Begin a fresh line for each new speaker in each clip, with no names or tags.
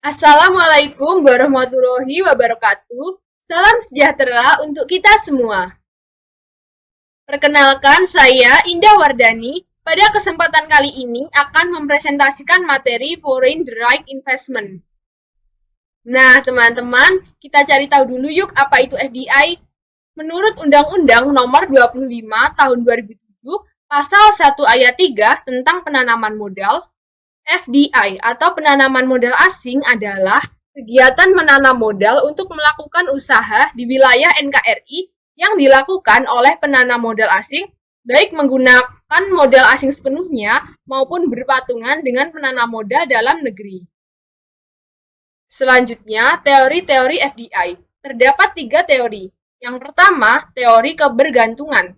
Assalamualaikum warahmatullahi wabarakatuh. Salam sejahtera untuk kita semua. Perkenalkan, saya Indah Wardani. Pada kesempatan kali ini akan mempresentasikan materi Foreign Direct Investment. Nah, teman-teman, kita cari tahu dulu yuk apa itu FDI. Menurut Undang-Undang Nomor 25 Tahun 2007, Pasal 1 Ayat 3 tentang penanaman modal, FDI atau penanaman modal asing adalah kegiatan menanam modal untuk melakukan usaha di wilayah NKRI yang dilakukan oleh penanam modal asing, baik menggunakan modal asing sepenuhnya maupun berpatungan dengan penanam modal dalam negeri. Selanjutnya, teori-teori FDI. Terdapat 3 teori. Yang pertama, teori kebergantungan.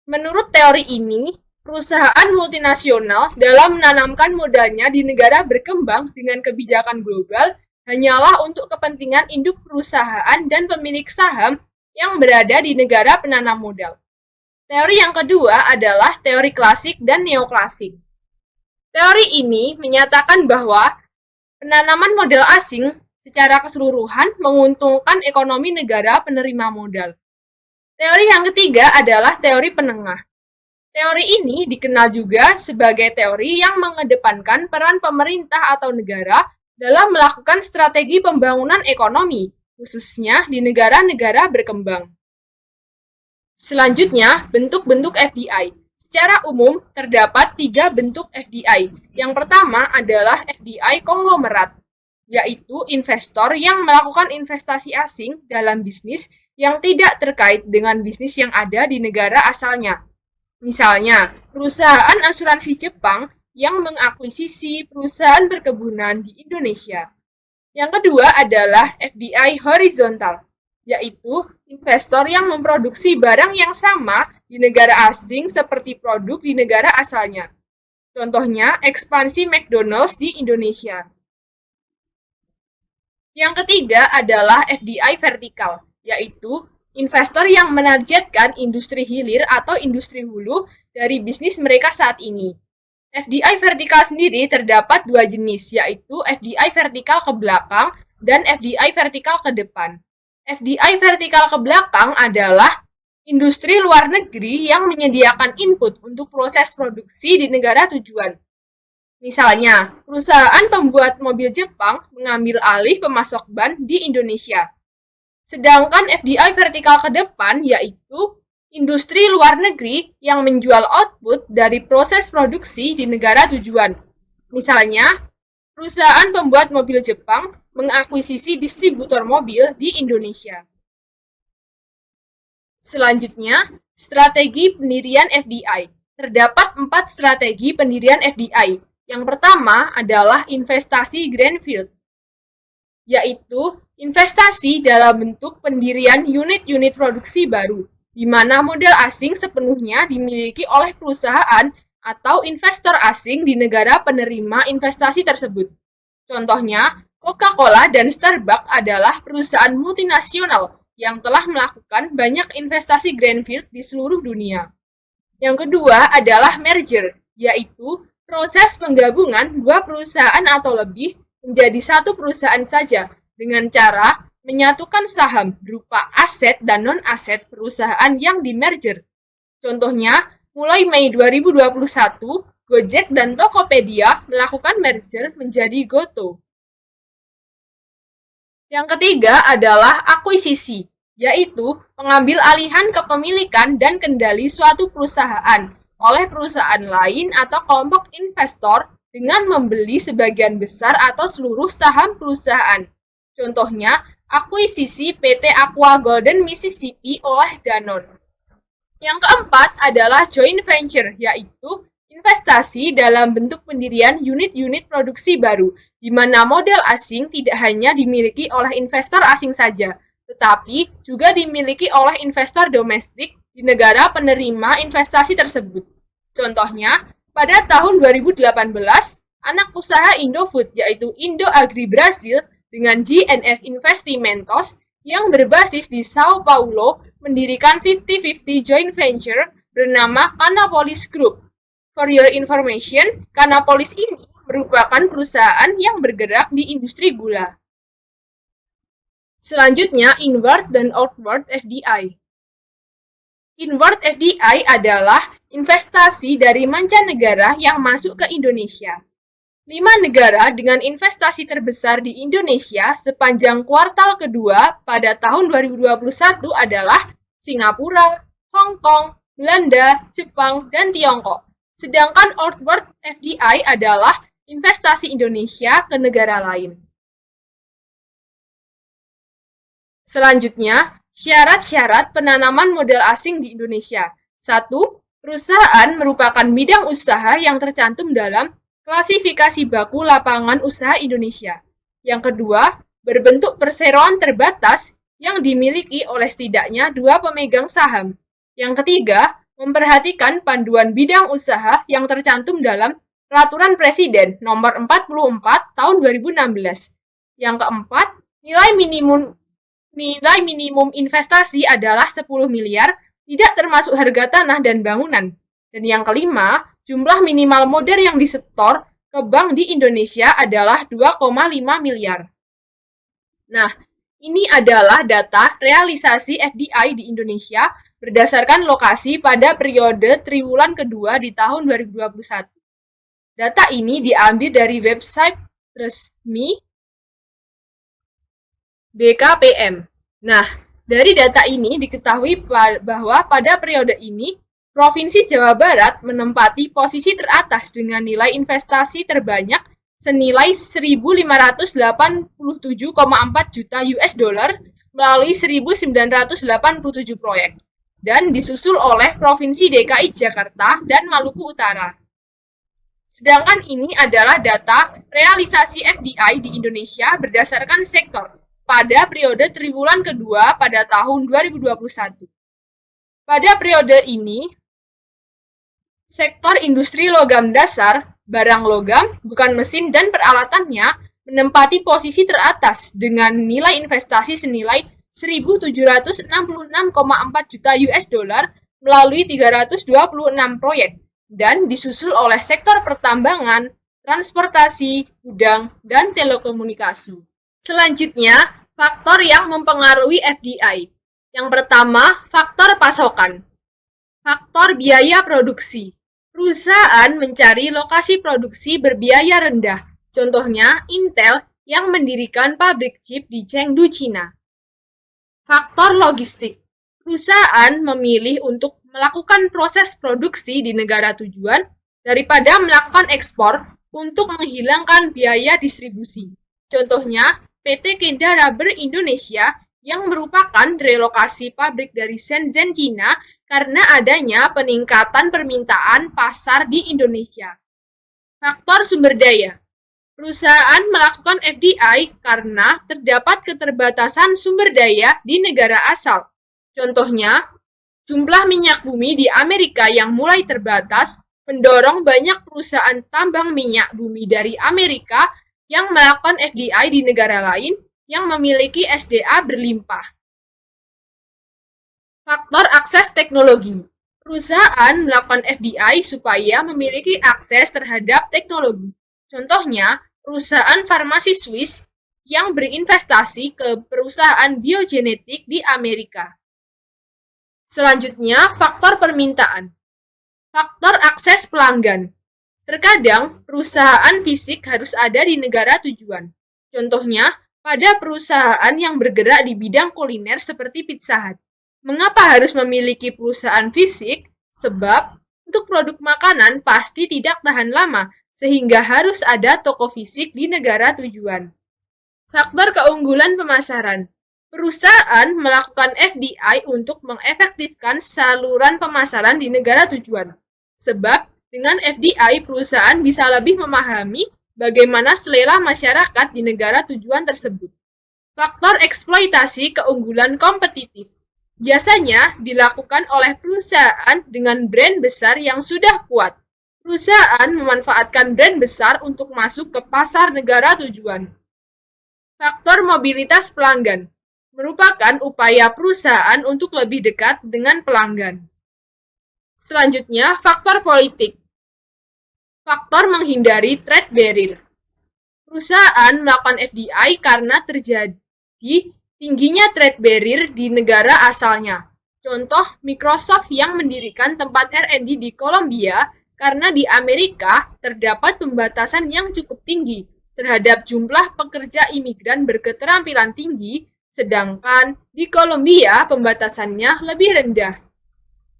Menurut teori ini, perusahaan multinasional dalam menanamkan modalnya di negara berkembang dengan kebijakan global hanyalah untuk kepentingan induk perusahaan dan pemilik saham yang berada di negara penanam modal. Teori yang kedua adalah teori klasik dan neoklasik. Teori ini menyatakan bahwa penanaman modal asing secara keseluruhan menguntungkan ekonomi negara penerima modal. Teori yang ketiga adalah teori penengah. Teori ini dikenal juga sebagai teori yang mengedepankan peran pemerintah atau negara dalam melakukan strategi pembangunan ekonomi, khususnya di negara-negara berkembang. Selanjutnya, bentuk-bentuk FDI. Secara umum, terdapat 3 bentuk FDI. Yang pertama adalah FDI konglomerat, yaitu investor yang melakukan investasi asing dalam bisnis yang tidak terkait dengan bisnis yang ada di negara asalnya. Misalnya, perusahaan asuransi Jepang yang mengakuisisi perusahaan perkebunan di Indonesia. Yang kedua adalah FDI horizontal, yaitu investor yang memproduksi barang yang sama di negara asing seperti produk di negara asalnya. Contohnya, ekspansi McDonald's di Indonesia. Yang ketiga adalah FDI vertikal, yaitu investor yang menargetkan industri hilir atau industri hulu dari bisnis mereka saat ini. FDI vertikal sendiri terdapat 2 jenis, yaitu FDI vertikal ke belakang dan FDI vertikal ke depan. FDI vertikal ke belakang adalah industri luar negeri yang menyediakan input untuk proses produksi di negara tujuan. Misalnya, perusahaan pembuat mobil Jepang mengambil alih pemasok ban di Indonesia. Sedangkan FDI vertikal ke depan yaitu industri luar negeri yang menjual output dari proses produksi di negara tujuan. Misalnya, perusahaan pembuat mobil Jepang mengakuisisi distributor mobil di Indonesia. Selanjutnya, strategi pendirian FDI. Terdapat 4 strategi pendirian FDI. Yang pertama adalah investasi greenfield, yaitu investasi dalam bentuk pendirian unit-unit produksi baru, di mana modal asing sepenuhnya dimiliki oleh perusahaan atau investor asing di negara penerima investasi tersebut. Contohnya, Coca-Cola dan Starbucks adalah perusahaan multinasional yang telah melakukan banyak investasi greenfield di seluruh dunia. Yang kedua adalah merger, yaitu proses penggabungan 2 perusahaan atau lebih menjadi 1 perusahaan saja dengan cara menyatukan saham berupa aset dan non-aset perusahaan yang di-merger. Contohnya, mulai Mei 2021, Gojek dan Tokopedia melakukan merger menjadi Goto. Yang ketiga adalah akuisisi, yaitu pengambil alihan kepemilikan dan kendali suatu perusahaan oleh perusahaan lain atau kelompok investor dengan membeli sebagian besar atau seluruh saham perusahaan. Contohnya, akuisisi PT Aqua Golden Mississippi oleh Danone. Yang keempat adalah joint venture, yaitu investasi dalam bentuk pendirian unit-unit produksi baru, di mana modal asing tidak hanya dimiliki oleh investor asing saja, tetapi juga dimiliki oleh investor domestik di negara penerima investasi tersebut. Contohnya, pada tahun 2018, anak usaha Indofood yaitu Indo Agri Brasil dengan GNF Investimentos yang berbasis di Sao Paulo mendirikan 50-50 joint venture bernama Canapolis Group. For your information, Canapolis ini merupakan perusahaan yang bergerak di industri gula. Selanjutnya, inward dan outward FDI. Inward FDI adalah investasi dari mancanegara yang masuk ke Indonesia. 5 negara dengan investasi terbesar di Indonesia sepanjang kuartal kedua pada tahun 2021 adalah Singapura, Hong Kong, Belanda, Jepang, dan Tiongkok. Sedangkan outward FDI adalah investasi Indonesia ke negara lain. Selanjutnya, syarat-syarat penanaman modal asing di Indonesia. 1. Perusahaan merupakan bidang usaha yang tercantum dalam klasifikasi baku lapangan usaha Indonesia. Yang kedua, berbentuk perseroan terbatas yang dimiliki oleh setidaknya 2 pemegang saham. Yang ketiga, memperhatikan panduan bidang usaha yang tercantum dalam Peraturan Presiden Nomor 44 Tahun 2016. Yang keempat, nilai minimum investasi adalah 10 miliar, tidak termasuk harga tanah dan bangunan. Dan yang kelima, jumlah minimal modal yang disetor ke bank di Indonesia adalah 2,5 miliar. Nah, ini adalah data realisasi FDI di Indonesia berdasarkan lokasi pada periode triwulan kedua di tahun 2021. Data ini diambil dari website resmi BKPM. Nah, dari data ini diketahui bahwa pada periode ini, Provinsi Jawa Barat menempati posisi teratas dengan nilai investasi terbanyak senilai 1.587,4 juta US dollar melalui 1.987 proyek, dan disusul oleh Provinsi DKI Jakarta dan Maluku Utara. Sedangkan ini adalah data realisasi FDI di Indonesia berdasarkan sektor pada periode triwulan kedua pada tahun 2021. Pada periode ini, sektor industri logam dasar, barang logam, bukan mesin, dan peralatannya menempati posisi teratas dengan nilai investasi senilai 1.766,4 juta US dollar melalui 326 proyek dan disusul oleh sektor pertambangan, transportasi, gudang, dan telekomunikasi. Selanjutnya, faktor yang mempengaruhi FDI. Yang pertama, faktor pasokan. Faktor biaya produksi. Perusahaan mencari lokasi produksi berbiaya rendah. Contohnya, Intel yang mendirikan pabrik chip di Chengdu, China. Faktor logistik. Perusahaan memilih untuk melakukan proses produksi di negara tujuan daripada melakukan ekspor untuk menghilangkan biaya distribusi. Contohnya, PT Kenda Rubber Indonesia yang merupakan relokasi pabrik dari Shenzhen, China karena adanya peningkatan permintaan pasar di Indonesia. Faktor sumber daya. Perusahaan melakukan FDI karena terdapat keterbatasan sumber daya di negara asal. Contohnya, jumlah minyak bumi di Amerika yang mulai terbatas mendorong banyak perusahaan tambang minyak bumi dari Amerika yang melakukan FDI di negara lain yang memiliki SDA berlimpah. Faktor akses teknologi. Perusahaan melakukan FDI supaya memiliki akses terhadap teknologi. Contohnya, perusahaan farmasi Swiss yang berinvestasi ke perusahaan biogenetik di Amerika. Selanjutnya, faktor permintaan. Faktor akses pelanggan. Terkadang, perusahaan fisik harus ada di negara tujuan. Contohnya, pada perusahaan yang bergerak di bidang kuliner seperti Pizza Hut. Mengapa harus memiliki perusahaan fisik? Sebab, untuk produk makanan pasti tidak tahan lama, sehingga harus ada toko fisik di negara tujuan. Faktor keunggulan pemasaran. Perusahaan melakukan FDI untuk mengefektifkan saluran pemasaran di negara tujuan. Sebab, dengan FDI, perusahaan bisa lebih memahami bagaimana selera masyarakat di negara tujuan tersebut. Faktor eksploitasi keunggulan kompetitif. Biasanya dilakukan oleh perusahaan dengan brand besar yang sudah kuat. Perusahaan memanfaatkan brand besar untuk masuk ke pasar negara tujuan. Faktor mobilitas pelanggan merupakan upaya perusahaan untuk lebih dekat dengan pelanggan. Selanjutnya, faktor politik. Faktor menghindari trade barrier. Perusahaan melakukan FDI karena terjadi tingginya trade barrier di negara asalnya. Contoh, Microsoft yang mendirikan tempat R&D di Kolombia karena di Amerika terdapat pembatasan yang cukup tinggi terhadap jumlah pekerja imigran berketerampilan tinggi, sedangkan di Kolombia pembatasannya lebih rendah.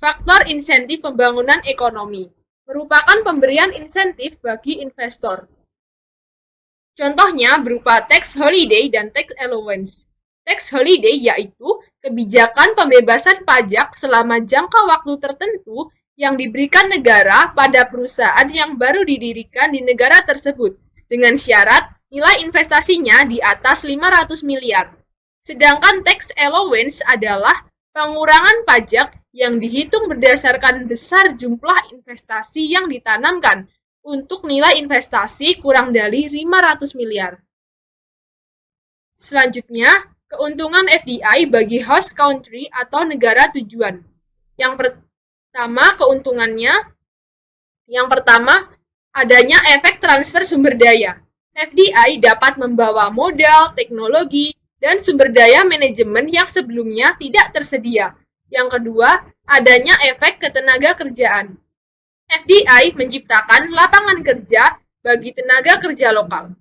Faktor insentif pembangunan ekonomi merupakan pemberian insentif bagi investor. Contohnya berupa tax holiday dan tax allowance. Tax holiday yaitu kebijakan pembebasan pajak selama jangka waktu tertentu yang diberikan negara pada perusahaan yang baru didirikan di negara tersebut dengan syarat nilai investasinya di atas 500 miliar. Sedangkan tax allowance adalah pengurangan pajak yang dihitung berdasarkan besar jumlah investasi yang ditanamkan untuk nilai investasi kurang dari 500 miliar. Selanjutnya, keuntungan FDI bagi host country atau negara tujuan. Yang pertama, adanya efek transfer sumber daya. FDI dapat membawa modal, teknologi, dan sumber daya manajemen yang sebelumnya tidak tersedia. Yang kedua, adanya efek ketenaga kerjaan. FDI menciptakan lapangan kerja bagi tenaga kerja lokal.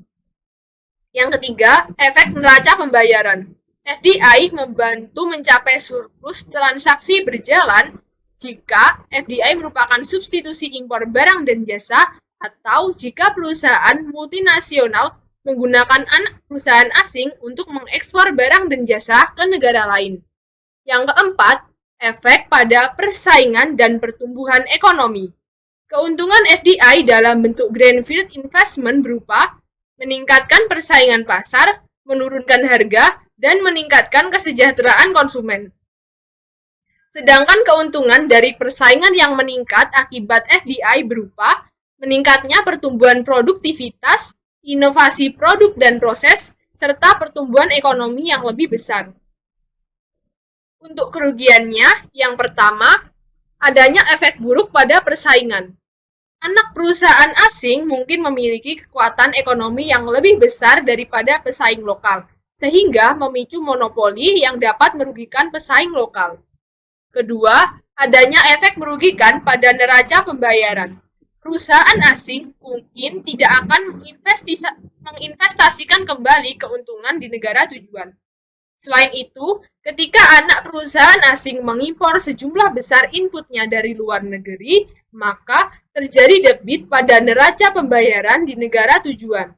Yang ketiga, efek neraca pembayaran. FDI membantu mencapai surplus transaksi berjalan jika FDI merupakan substitusi impor barang dan jasa atau jika perusahaan multinasional menggunakan anak perusahaan asing untuk mengekspor barang dan jasa ke negara lain. Yang keempat, efek pada persaingan dan pertumbuhan ekonomi. Keuntungan FDI dalam bentuk greenfield investment berupa meningkatkan persaingan pasar, menurunkan harga, dan meningkatkan kesejahteraan konsumen. Sedangkan keuntungan dari persaingan yang meningkat akibat FDI berupa meningkatnya pertumbuhan produktivitas, inovasi produk dan proses, serta pertumbuhan ekonomi yang lebih besar. Untuk kerugiannya, yang pertama, adanya efek buruk pada persaingan. Anak perusahaan asing mungkin memiliki kekuatan ekonomi yang lebih besar daripada pesaing lokal, sehingga memicu monopoli yang dapat merugikan pesaing lokal. Kedua, adanya efek merugikan pada neraca pembayaran. Perusahaan asing mungkin tidak akan menginvestasikan kembali keuntungan di negara tujuan. Selain itu, ketika anak perusahaan asing mengimpor sejumlah besar inputnya dari luar negeri, maka terjadi debit pada neraca pembayaran di negara tujuan.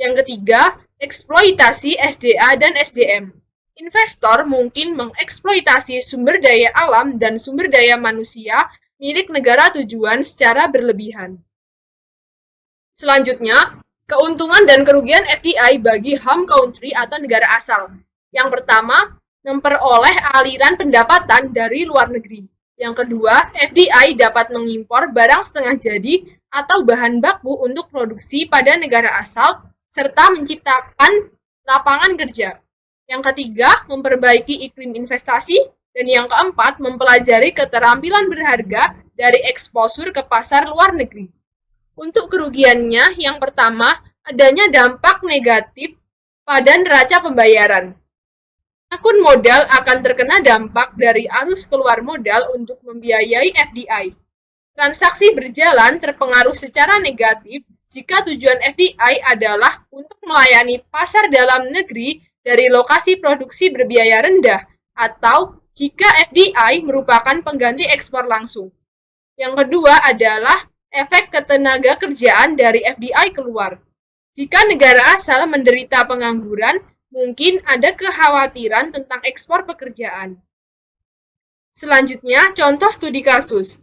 Yang ketiga, eksploitasi SDA dan SDM. Investor mungkin mengeksploitasi sumber daya alam dan sumber daya manusia milik negara tujuan secara berlebihan. Selanjutnya, keuntungan dan kerugian FDI bagi home country atau negara asal. Yang pertama, memperoleh aliran pendapatan dari luar negeri. Yang kedua, FDI dapat mengimpor barang setengah jadi atau bahan baku untuk produksi pada negara asal, serta menciptakan lapangan kerja. Yang ketiga, memperbaiki iklim investasi. Dan yang keempat, mempelajari keterampilan berharga dari eksposur ke pasar luar negeri. Untuk kerugiannya, yang pertama, adanya dampak negatif pada neraca pembayaran. Akun modal akan terkena dampak dari arus keluar modal untuk membiayai FDI. Transaksi berjalan terpengaruh secara negatif jika tujuan FDI adalah untuk melayani pasar dalam negeri dari lokasi produksi berbiaya rendah atau jika FDI merupakan pengganti ekspor langsung. Yang kedua adalah efek ketenaga kerjaan dari FDI keluar. Jika negara asal menderita pengangguran, mungkin ada kekhawatiran tentang ekspor pekerjaan. Selanjutnya, contoh studi kasus.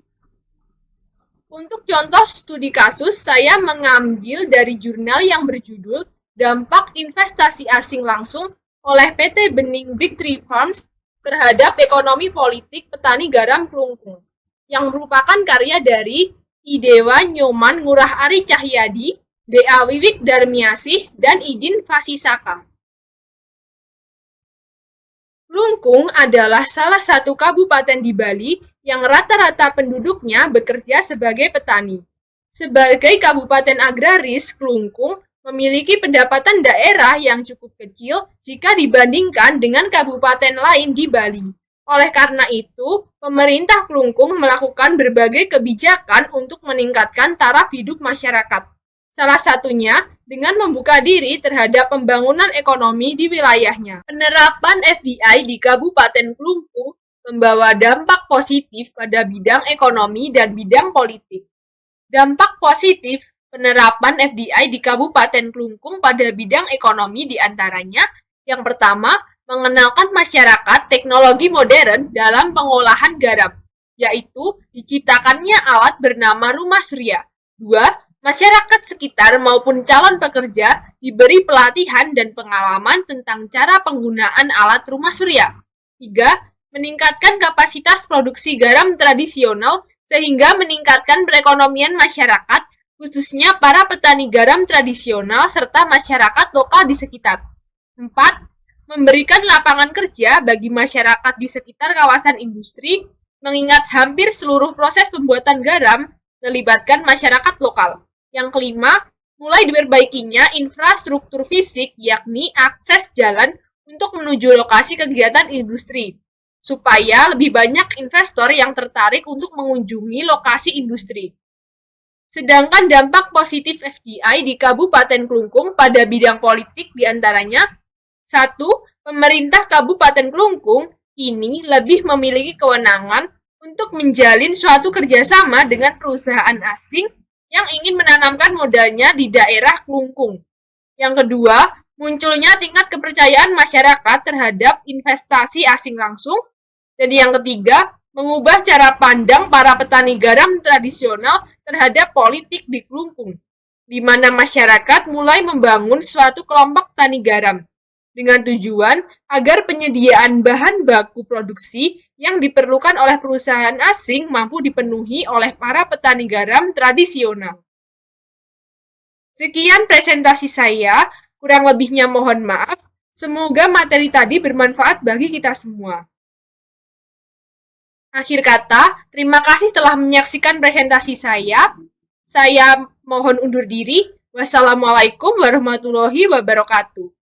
Untuk contoh studi kasus, saya mengambil dari jurnal yang berjudul Dampak Investasi Asing Langsung oleh PT Bening Big Tree Farms terhadap ekonomi politik petani garam Klungkung, yang merupakan karya dari Idewa Nyoman Ngurah Ari Cahyadi, D.A. Wiwik Darmiasih, dan Idin Fasisaka. Klungkung adalah salah satu kabupaten di Bali yang rata-rata penduduknya bekerja sebagai petani. Sebagai kabupaten agraris, Klungkung memiliki pendapatan daerah yang cukup kecil jika dibandingkan dengan kabupaten lain di Bali. Oleh karena itu, pemerintah Klungkung melakukan berbagai kebijakan untuk meningkatkan taraf hidup masyarakat. Salah satunya dengan membuka diri terhadap pembangunan ekonomi di wilayahnya. Penerapan FDI di Kabupaten Klungkung membawa dampak positif pada bidang ekonomi dan bidang politik. Dampak positif penerapan FDI di Kabupaten Klungkung pada bidang ekonomi diantaranya, yang pertama, mengenalkan masyarakat teknologi modern dalam pengolahan garam, yaitu diciptakannya alat bernama Rumah Surya. 2. Masyarakat sekitar maupun calon pekerja diberi pelatihan dan pengalaman tentang cara penggunaan alat Rumah Surya. 3. Meningkatkan kapasitas produksi garam tradisional sehingga meningkatkan perekonomian masyarakat, khususnya para petani garam tradisional serta masyarakat lokal di sekitar. 4. Memberikan lapangan kerja bagi masyarakat di sekitar kawasan industri, mengingat hampir seluruh proses pembuatan garam melibatkan masyarakat lokal. Yang kelima, mulai diperbaikinya infrastruktur fisik, yakni akses jalan untuk menuju lokasi kegiatan industri, supaya lebih banyak investor yang tertarik untuk mengunjungi lokasi industri. Sedangkan dampak positif FDI di Kabupaten Klungkung pada bidang politik diantaranya, 1. Pemerintah Kabupaten Klungkung ini lebih memiliki kewenangan untuk menjalin suatu kerjasama dengan perusahaan asing yang ingin menanamkan modalnya di daerah Klungkung. Yang kedua, munculnya tingkat kepercayaan masyarakat terhadap investasi asing langsung. Dan yang ketiga, mengubah cara pandang para petani garam tradisional terhadap politik di Klungkung, di mana masyarakat mulai membangun suatu kelompok tani garam, dengan tujuan agar penyediaan bahan baku produksi yang diperlukan oleh perusahaan asing mampu dipenuhi oleh para petani garam tradisional. Sekian presentasi saya, kurang lebihnya mohon maaf. Semoga materi tadi bermanfaat bagi kita semua. Akhir kata, terima kasih telah menyaksikan presentasi saya. Saya mohon undur diri. Wassalamualaikum warahmatullahi wabarakatuh.